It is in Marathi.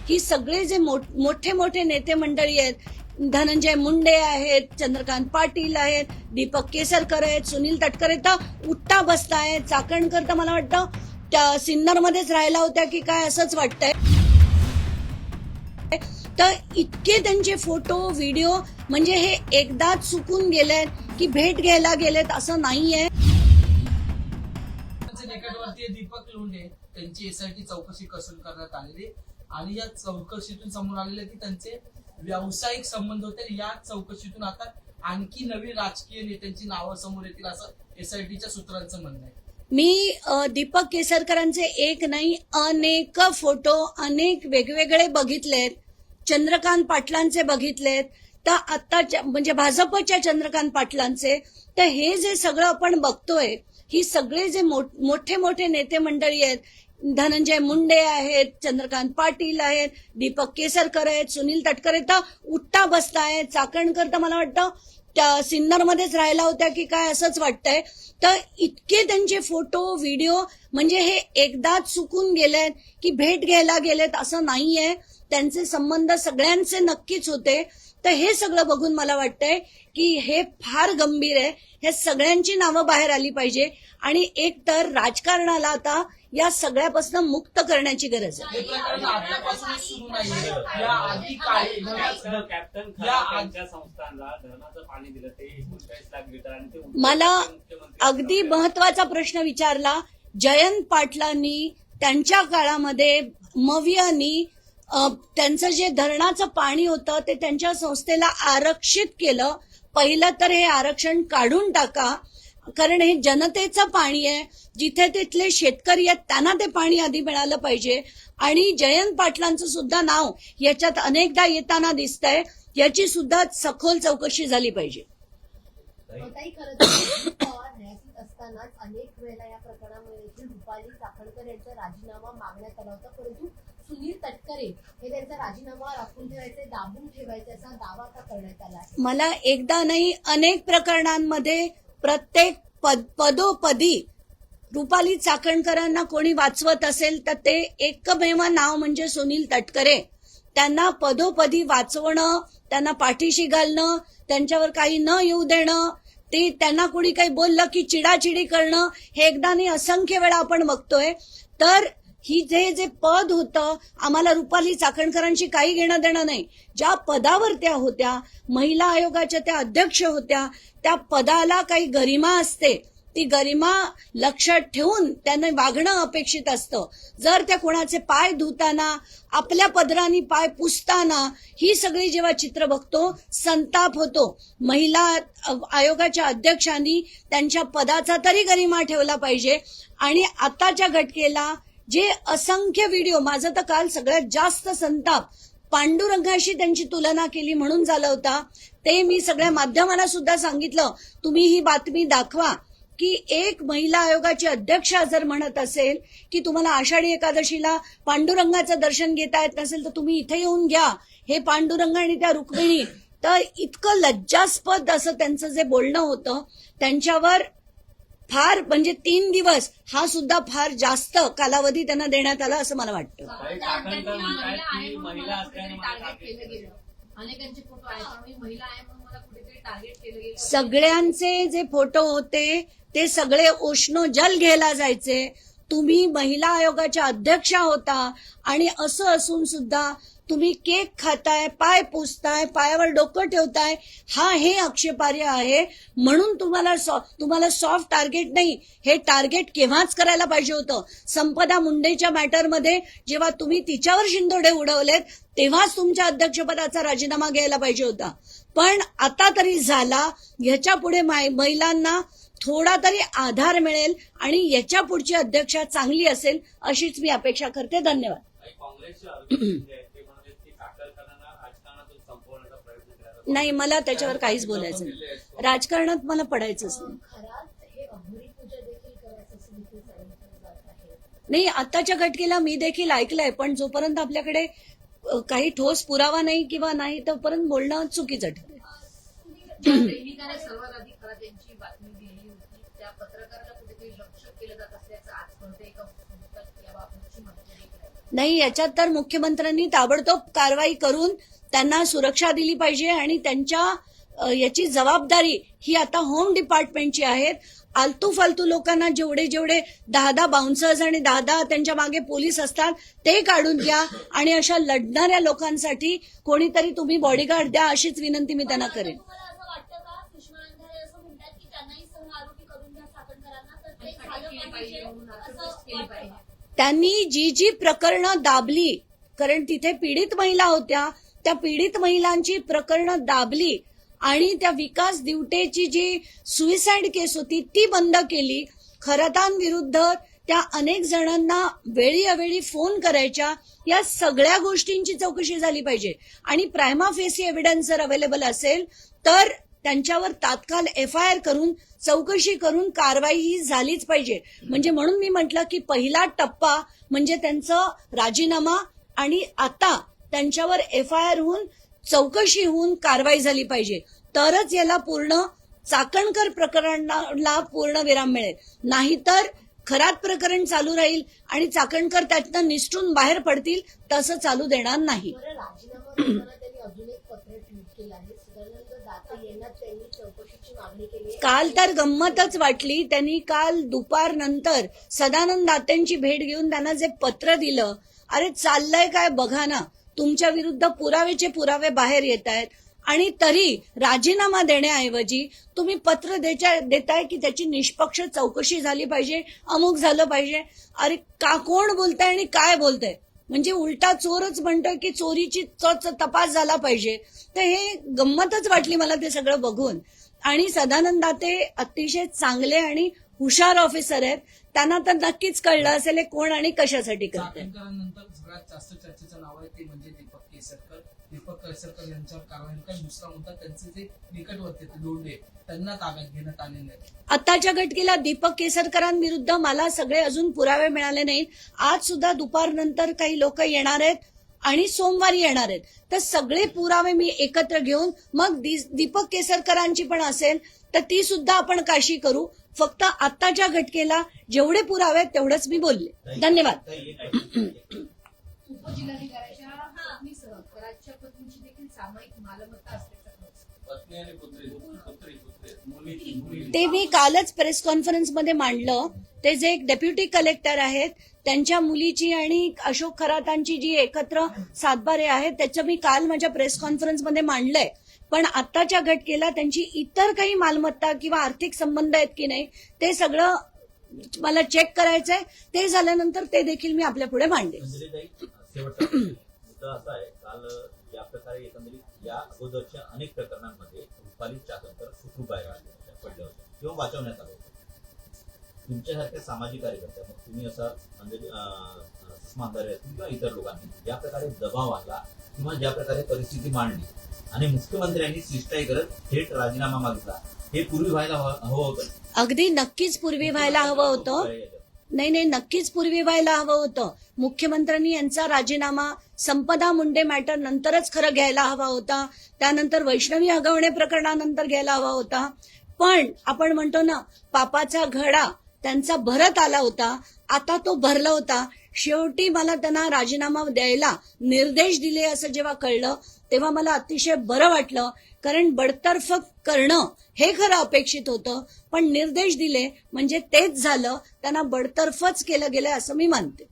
ही सगळे जे मोठे मोठे नेते मंडळी आहेत, धनंजय मुंडे आहेत, चंद्रकांत पाटील आहेत, दीपक केसरकर आहेत, सुनील तटकरे तर उठता बसतायत, चाकणकर तर मला वाटतं त्या सिन्नरमध्येच राहिला होत्या की काय असंच वाटतंय. तर इतके त्यांचे फोटो व्हिडिओ म्हणजे हे एकदाच चुकून गेलेत की भेट घ्यायला गेलेत असं नाहीये. निकटवर्तीय दीपक लोंढे त्यांची एसआयटी चौकशी कसून करण्यात आलेली आणि या चौकशीतून समोर आलेले की त्यांचे व्यावसायिक संबंध होते. या चौकशीतून आता आणखी नवीन राजकीय नेत्यांची नावं समोर येतील असं एसआयटीच्या सूत्रांचं म्हणणं आहे. मी दीपक केसरकरांचे एक नाही अनेक फोटो अनेक वेगवेगळे बघितलेत. चंद्रकांत पाटलांचे बघितलेत, तर आत्ताच्या म्हणजे भाजपच्या चंद्रकांत पाटलांचे. तर हे जे सगळं आपण बघतोय, ही सगळे जे मोठे मोठे नेते मंडळी आहेत, धनंजय मुंडे आहेत, चंद्रकांत पाटील आहेत, दीपक केसरकर आहेत, सुनील तटकरे तर उठता बसतायत, चाकणकर तर मला वाटतं त्या सिन्नरमध्येच राहिला होत्या की काय असंच वाटतंय. तर इतके त्यांचे फोटो व्हिडिओ म्हणजे हे एकदाच चुकून गेलेत की भेट घ्यायला गेलेत असं नाहीये. त्यांचे संबंध सगळ्यांचे नक्कीच होते. तर हे सगळं बघून मला वाटतंय की हे फार गंभीर आहे. हे सगळ्यांची नावं बाहेर आली पाहिजे आणि एक तर राजकारणाला आता या सगळ्यापासून मुक्त करण्याची गरज आहे. हे प्रकरण आतापासूनच सुरू नाहीये. या आधी काय कॅप्टन खरात संस्थांना धरणाचं पाणी दिलं ते 39 लाख लिटर आणि ते मला अगदी महत्वाचा प्रश्न विचारला. जयंत पाटलांनी त्यांच्या काळामध्ये मवियानी त्यांचं जे धरणाचं पाणी होतं ते त्यांच्या संस्थेला आरक्षित केलं. पहिलं तर हे आरक्षण काढून टाका, कारण हे जनतेचं पाणी आहे. जिथे तिथले शेतकरी आहेत त्यांना ते पाणी आधी मिळालं पाहिजे. आणि जयंत पाटलांचं सुद्धा नाव याच्यात अनेकदा येताना दिसतंय. याची सुद्धा सखोल चौकशी झाली पाहिजे. असतानाच अनेक वेळेला या प्रकरणामध्ये रुपाली चाकणकर यांचा राजीनामा मागण्यात आला होता, परंतु सुनील तटकरे हे त्यांचा राजीनामा राखून ठेवायचे, दाबून ठेवायचे असा दावा आता करण्यात आला आहे. मला एकदा नाही अनेक प्रकरणांमध्ये प्रत्येक पदोपदी रुपाली चाकणकरांना कोणी वाचवत असेल तर ते एकमेव नाव म्हणजे सुनील तटकरे. त्यांना पदोपदी वाचवणं, त्यांना पाठीशी घालणं, त्यांच्यावर काही न येऊ देणं, ते त्यांना कोणी काही बोललं की चिडाचिडी करणं, हे एकदा नाही असंख्य वेळा आपण बघतोय. तर ही जे पद होतं, आम्हाला रुपाली चाकणकरांशी काही घेणं देणं नाही. ज्या पदावर त्या होत्या, महिला आयोगाच्या त्या अध्यक्ष होत्या, त्या पदाला काही गरिमा असते. ती गरिमा लक्षात ठेवून त्यांना वागणं अपेक्षित असतं. जर त्या कोणाचे पाय धुताना, आपल्या पदरांनी पाय पुसताना ही सगळी जेव्हा चित्र बघतो, संताप होतो. महिला आयोगाच्या अध्यक्षांनी त्यांच्या पदाचा तरी गरिमा ठेवला पाहिजे. आणि आताच्या घटनेला जे असंख्य व्हिडिओ, माझं तर काल सगळ्यात जास्त संताप पांडुरंगाशी त्यांची तुलना केली म्हणून झाला होता. ते मी सगळ्या माध्यमांना सुद्धा सांगितलं, तुम्ही ही बातमी दाखवा की एक महिला आयोगाची अध्यक्षा जर म्हणत असेल की तुम्हाला आषाढी एकादशीला पांडुरंगाचं दर्शन घेता येत नसेल तर तुम्ही इथे येऊन घ्या, हे पांडुरंग आणि त्या रुक्मिणी. तर इतकं लज्जास्पद असं त्यांचं जे बोलणं होतं, त्यांच्यावर फार म्हणजे 3 दिवस हा सुद्धा फार जास्त कालावधी त्यांना देण्यात आला असं मला वाटतं. अनेकांचे फोटो आहेत, महिला आहे म्हणून मला कुठेतरी टार्गेट केलं गेलं. सगळ्यांचे जे फोटो होते ते सगळे उष्णजल घ्यायला जायचे. तुम्ही महिला आयोगाच्या अध्यक्षा होता आणि असं असून सुद्धा तुम्ही केक खाताय, पाय पुसताय, पायावर डोकं ठेवताय, हे आक्षेपार्ह आहे. म्हणून तुम्हाला सॉफ्ट टार्गेट नाही, हे टार्गेट केव्हाच करायला पाहिजे होतं. संपदा मुंडेच्या मॅटरमध्ये जेव्हा तुम्ही तिच्यावर शिंदोडे उडवलेत तेव्हाच तुमच्या अध्यक्षपदाचा राजीनामा घ्यायला पाहिजे होता. पण आता तरी झाला. ह्याच्या पुढे महिलांना थोडा तरी आधार मिळेल आणि याच्या पुढची अध्यक्षा चांगली असेल अशीच मी अपेक्षा करते. धन्यवाद. नाही, मला त्याच्यावर काहीच बोलायचं नाही. राजकारणात मला पडायचंच नाही. नाही, आताच्या घटनेला मी देखील ऐकलंय, पण जोपर्यंत आपल्याकडे काही ठोस पुरावा नाही किंवा नाही तोपर्यंत बोलणं चुकीचं ठरेल. सर्वात आधी खरा त्यांची बातमी दिली होती, त्या पत्रकाराला कुठेतरी लक्ष केलं जात असल्याचं आज कळतं. एका नाही, याच्यात तर मुख्यमंत्र्यांनी ताबडतोब कारवाई करून त्यांना सुरक्षा दिली पाहिजे आणि त्यांच्या याची जबाबदारी ही आता होम डिपार्टमेंटची आहे. आलतू फालतू लोकांना जेवढे 10 बाउन्सर्स आणि 10 त्यांच्या मागे पोलीस असतात ते काढून द्या आणि अशा लढणाऱ्या लोकांसाठी कोणीतरी तुम्ही बॉडीगार्ड द्या, अशीच विनंती मी त्यांना करेन. तुम्हाला असं वाटतं का, सुषमा अंधारे असं म्हणतात की त्यांनाही सह आरोपी करून द्या चाकणकरांना, तर ते झालं पाहिजे असं वाटतं? त्यांनी जी प्रकरणं दाबली, कारण तिथे पीडित महिला होत्या, त्या पीडित महिलांची प्रकरणं दाबली आणि त्या विकास दिवटेची जी सुइसाइड केस होती ती बंद केली. खरतांविरुद्ध त्या अनेक जणांना वेळी अवेळी फोन करायच्या, या सगळ्या गोष्टींची चौकशी झाली पाहिजे आणि प्रायमा फेसी एव्हिडन्स जर अवेलेबल असेल तर त्यांच्यावर तात्काळ FIR करून चौकशी करून कारवाई ही झालीच पाहिजे. म्हणजे म्हणून मी म्हटलं की पहिला टप्पा म्हणजे त्यांचा राजीनामा आणि आता त्यांच्यावर FIR होऊन चौकशी होऊन कारवाई झाली पाहिजे, तरच याला पूर्ण चाकणकर प्रकरणाला पूर्ण विराम मिळेल. नाहीतर खरात प्रकरण चालू राहील आणि चाकणकर त्यातनं निसटून बाहेर पडतील, तसं चालू देणार नाही. बरं, राजीनामा देताना त्यांनी अजून एक पत्र ट्विट केलं आहे. सदानंद दाते यांना त्यांनी चौकशीची मागणी केली आहे. काल तर गंमतच वाटली. त्यांनी काल दुपारनंतर सदानंद दातेंची भेट घेऊन त्यांना जे पत्र दिलं, अरे चाललंय काय बघा ना, तुमच्या विरुद्ध पुरावेचे पुरावे बाहेर येत आहेत आणि तरी राजीनामा देण्याऐवजी तुम्ही पत्र देताय की त्याची निष्पक्ष चौकशी झाली पाहिजे, अमुक झालं पाहिजे. अरे कोण बोलताय आणि काय बोलताय? म्हणजे उलटा चोरच म्हणतोय की चोरीची तपास झाला पाहिजे. तर हे गंमतच वाटली मला ते सगळं बघून. आणि सदानंद दाते अतिशय चांगले आणि हुशार ऑफिसर आहेत. त्यांना तर नक्कीच कळलं असेल हे कोण आणि कशासाठी करते. चाकणकरांनंतर सगळ्यात जास्त चर्चेचं नाव आहे ते म्हणजे दीपक केसरकर. दीपक केसरकर यांच्यावर कारवाई काय, दुसरा मुद्दा त्यांचे जे निकटवर्ती लोंढे त्यांना ताब्यात घेण्यात आलेले आहे. आताच्या घटकेला दीपक केसरकरांविरुद्ध मला सगळे अजून पुरावे मिळाले नाहीत. आज सुद्धा दुपारनंतर काही लोक येणार आहेत आणि सोमवारी येणार आहेत. तर सगळे पुरावे मी एकत्र घेऊन मग दीपक केसरकरांची पण असेल तर ती सुद्धा आपण काशी करू. फक्त आताच्या घटकेला जेवढे पुरावे आहेत तेवढंच मी बोलले. धन्यवाद. उपजिल्हाधिकाऱ्याच्या पत्नीसह कराडच्या पत्नीची देखील सामायिक मालमत्ता असल्याचा पत्नी आणि पुत्री ते मी कालच प्रेस कॉन्फरन्समध्ये मांडलं. ते जे एक डेप्युटी कलेक्टर आहेत त्यांच्या मुलीची आणि अशोक खरातांची जी एकत्र सातबारे आहेत त्याचं मी काल माझ्या प्रेस कॉन्फरन्समध्ये मांडलंय. पण आताच्या घटकेला त्यांची इतर काही मालमत्ता किंवा आर्थिक संबंध आहेत की नाही ते सगळं मला चेक करायचंय. ते झाल्यानंतर ते देखील मी आपल्या पुढे मांडेन. शेवटचा मुद्दा असा आहे, काल या प्रकारे एकंदरीत या अगोदरच्या अनेक प्रकरणांमध्ये रुपाली चाकणकर सुखरूप पडल्या होत्या किंवा वाचवण्यात आलं होतं. तुमच्यासारख्या सामाजिक कार्यकर्त्या, मग तुम्ही असा सुषमा अंधारे किंवा इतर लोकांनी या प्रकारे दबाव आणला किंवा ज्या प्रकारे परिस्थिती मांडली आणि मुख्यमंत्र्यांनी शिष्टाई करत थेट राजीनामा मागितला, हे पूर्वी व्हायला हवं होतं. अगदी नक्कीच पूर्वी व्हायला हवं होतं. नाही, नक्कीच पूर्वी व्हायला हवं होतं. मुख्यमंत्र्यांनी यांचा राजीनामा संपदा मुंडे मॅटर नंतरच खरं घ्यायला हवा होता. त्यानंतर वैष्णवी हगवणे प्रकरणानंतर घ्यायला हवा होता. पण आपण म्हणतो ना, पापाचा घडा त्यांचा भरत आला होता, आता तो भरला होता. शेवटी मला त्यांना राजीनामा द्यायला निर्देश दिले असं जेव्हा कळलं तेव्हा मला अतिशय बरं वाटलं. कारण बडतर्फ करणं हे खरं अपेक्षित होतं, पण निर्देश दिले म्हणजे तेच झालं. त्यांना बडतर्फच केलं गेलं असं मी मानते.